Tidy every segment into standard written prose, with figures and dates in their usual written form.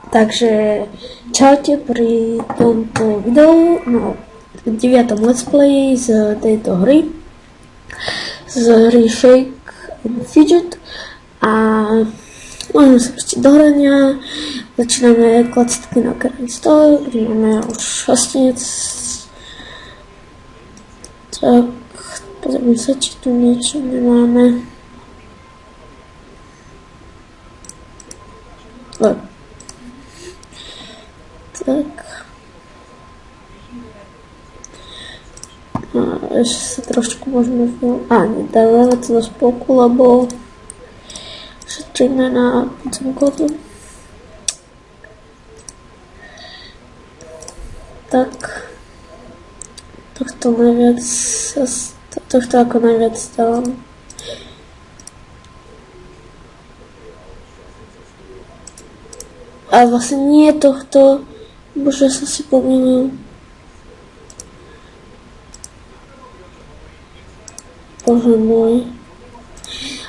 Takže čaute pri tomto videu, no 9. let's play z tejto hry, z hry Shake and Fidget a môžeme sa pustiť do hrania. Začíname klacetky na Karen Store, kde máme už hostinec. Tak, pozrieme sa, či tu niečo nemáme. Tak. A ešte sa trošku môžeme nedávame to do spolku, lebo šetríme na podzemkotu. Tak. Tohto ako najviac dávam. A vlastne nie tohto. Bože, som si pomýlil. Bože môj.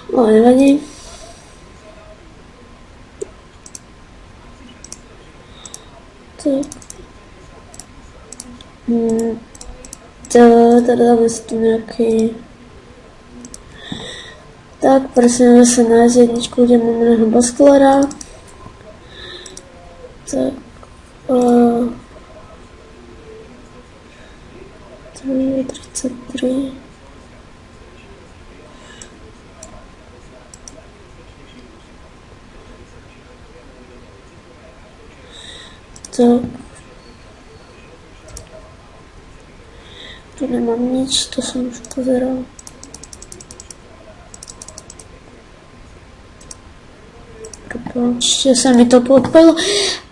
No, nevadí. Tak. Teda dáme si tu nejaký. Tak, presne sa nájsť jedničku, kde máme nášho Basklera. Tak. 33. Tak. Tu nemám nič, to som už pozeral. Ešte sa mi to podpalo.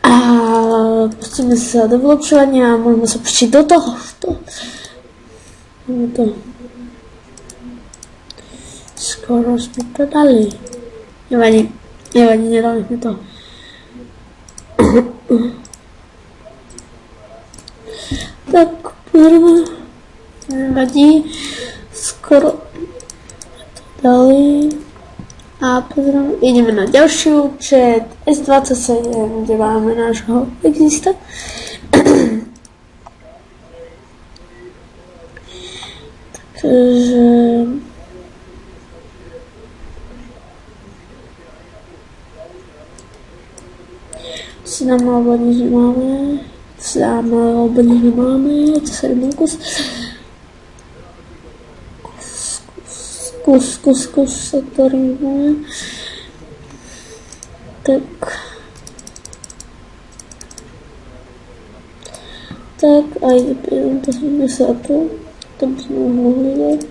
A pustíme sa do vylepšovania a môžeme sa pustiť do toho. Máme to. Skoro sme to dali. Nevadí, nedali sme to. Tak, pozrieme. Nevadí. Skoro to dali. A pozrieme, ideme na ďalšiu, čo je S27, kde máme nášho exista. Takže dáme alebo nič nemáme. To sa jeden kus. Kus sa to rýmuje. Tak, a pozrieme sa tu. To by sme mohli dať.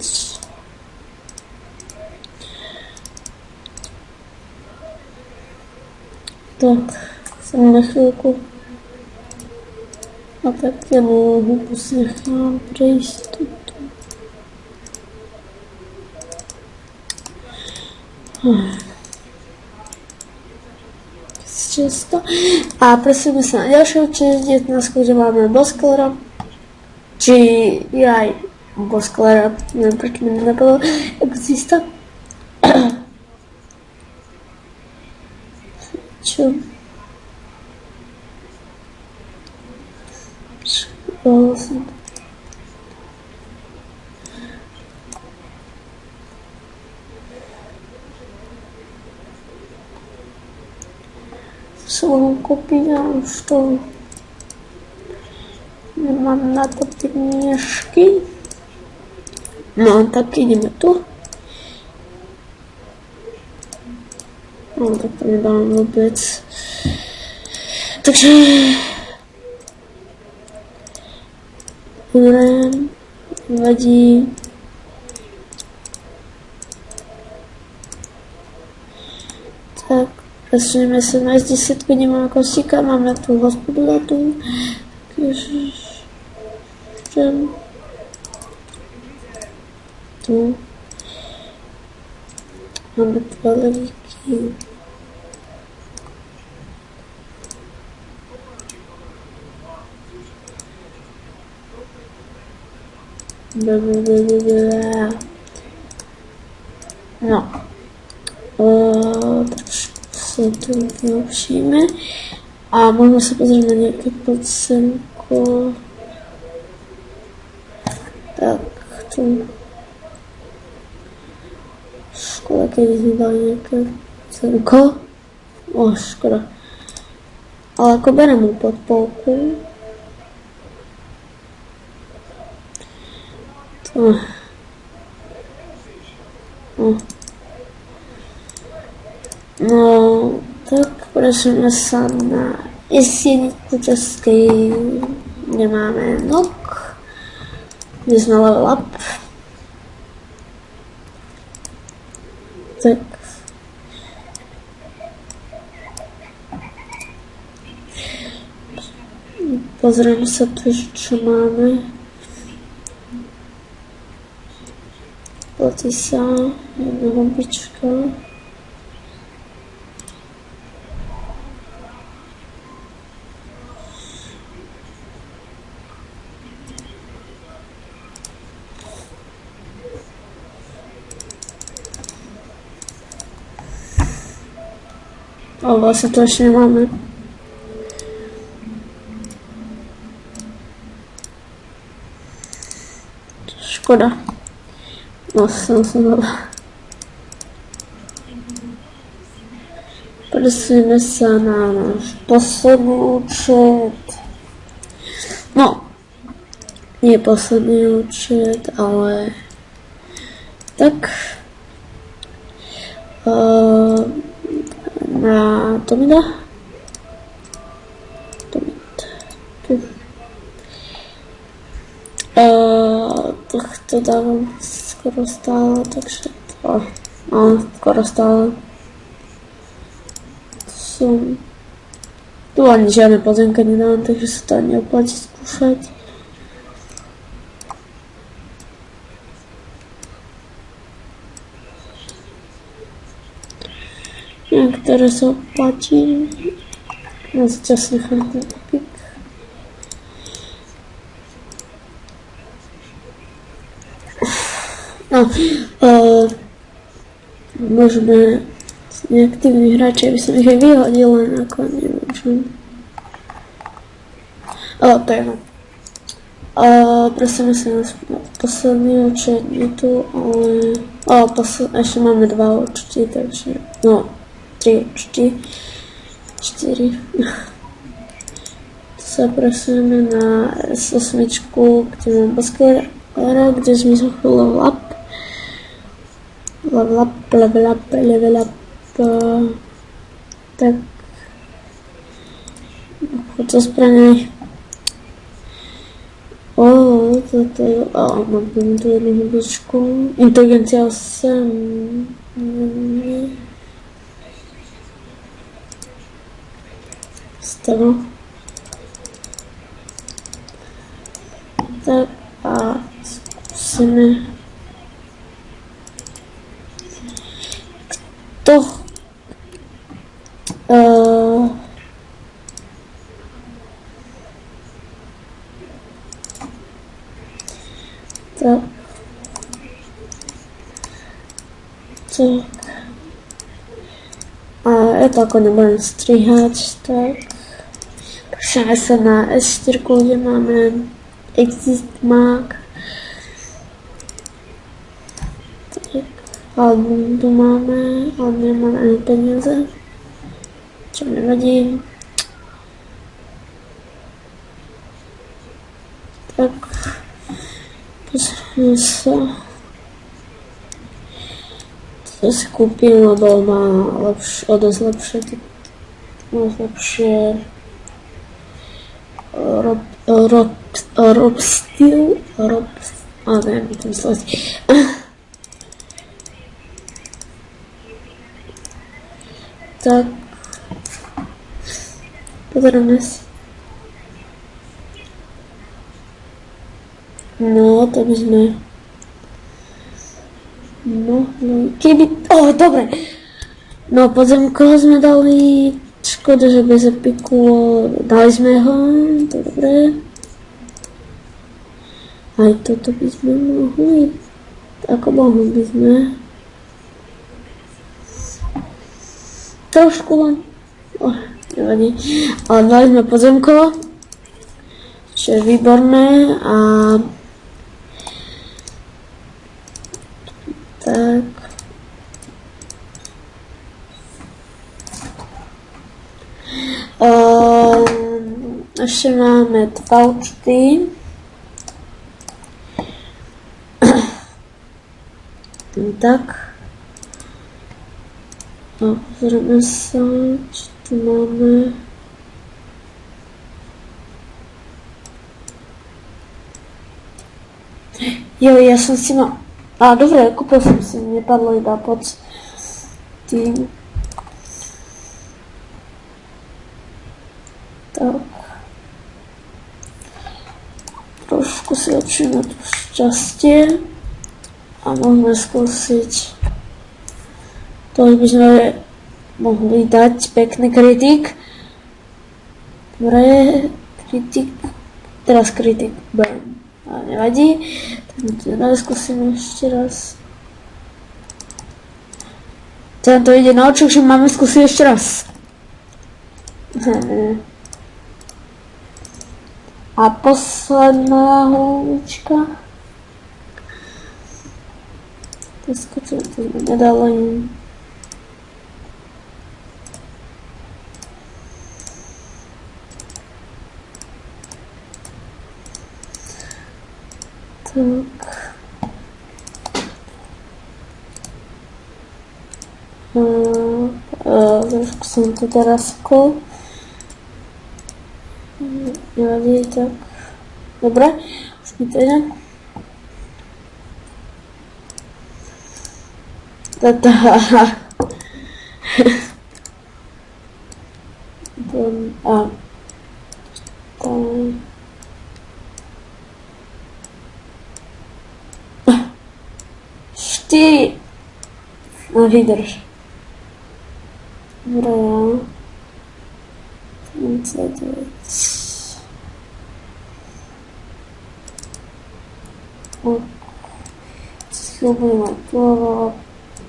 Tak, som na chvíľku. A tak ja húbus nechám prejsť tuto. Často. A presúme sa na ďalšieho, čiže 19, kde máme Basklera. Či aj Basklera, neviem prečo mi nenapadlo, exista. Čo? Škovala som. Som kúpiť a už to nemám na to peniažky. No tak ideme tu. No tak to nedám vôbec. Takže nevadí. Tak. Presuneme sa na S10, nemáme kostíka, máme tu hospodu tu. Tu. Máme tu balíky. No. Trošku sa tu vylepšíme. A môžeme sa pozrieť na nejaké podsenko. Tak, tu. Škoda, keby sme dali nejaké podsenko. Škoda. Ale ako berem mu pod polku. To. No, tak presunieme sa na jesienicu českej, kde máme NOK, kde sme level up. Tak. Pozrieme sa tu, čo máme. Platí sa jedna hombička. Vlastne to ešte nemáme. Škoda. No, som dala. Presunieme sa na náš posledný účet. No, nie posledný účet, ale tak. Na Tomida. To dávam skoro stále, takže to, skoro stále. Tu ani žiadne pozemka nedávam, takže sa to ani neoplatí skúšať. Niektoré sa oplatí. No, zatiaľ nechám ten pik. No, môžeme neaktívni hráči, aby som ich aj vyhodil, len ako neviem čo. To je no. Prosíme sa na posledný účet, je tu, ale ešte máme 2 účty, takže, no, 3 účty, 4. Sa presujeme na S8, kde mám Baskera, kde sme zhochli level up, tak, chod sa zbraňaj. Toto je, mám tu jednu hudbičku, inteligencia 8, stavu. Tak a skúsime kto tak a ja to ako nebudem strihať, tak prešľame sa na S4, kde máme Exist Mag. Tak, album tu máme, ale nemáme ani peniaze, čo nevadí. Tak, pozrieme sa. To si kúpim, lebo má o dosť lepšie Rob Steel, neviem to mysleť. Tak, pozrieme sa. No, to by sme keby, dobre. No, podzemko sme dali, škoda, že bez epiku, dali sme ho, to dobre. Aj toto by sme mohli, ako mohli by sme. Trošku len, nevadí. Ale dali sme podzemko, čo je výborné a tak. Ešte máme 2 účty. Tak. Pozrieme sa, čo tu máme. Jo, ja som si mal... dobre, kúpil som si, nepadlo iba pod tým. Tak. Trošku si očíme tu šťastie. A môžeme skúsiť. To by sme mohli dať pekný kritik. Dobre, kritik. Teraz kritik. Bam. A nevadí. Tak skúsime ešte raz. Teraz to ide na očok, že máme skúsiť ešte raz. A posledná holubička. Skočil to sme nedali. Tak. Trošku som to teraz skol. Nevadí, tak. Dobre, už mi to ide. Štyri. No vydrž. Dobre, ja. 39. Budem mať pôvod.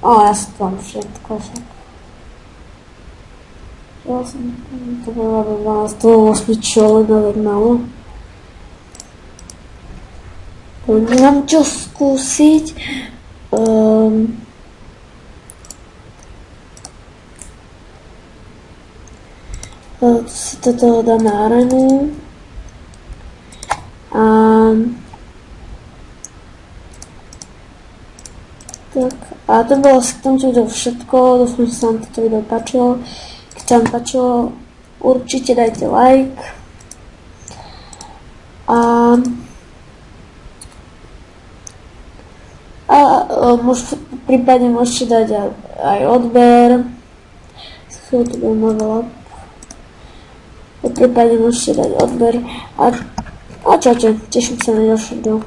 Ja si to mám všetko však. Ja som to bola do 12. čo len malo. Nemám čo skúsiť. Si toto dáme arenu. Tak, a to bolo asi k tomu video všetko. Dúfam, že sa vám toto video páčilo. Keď sa vám páčilo, určite dajte like. Prípadne môžete dať aj odber. Schvíľu to bude veľa. Prípadne môžete dať odber. A čaute, teším sa na ďalšie video.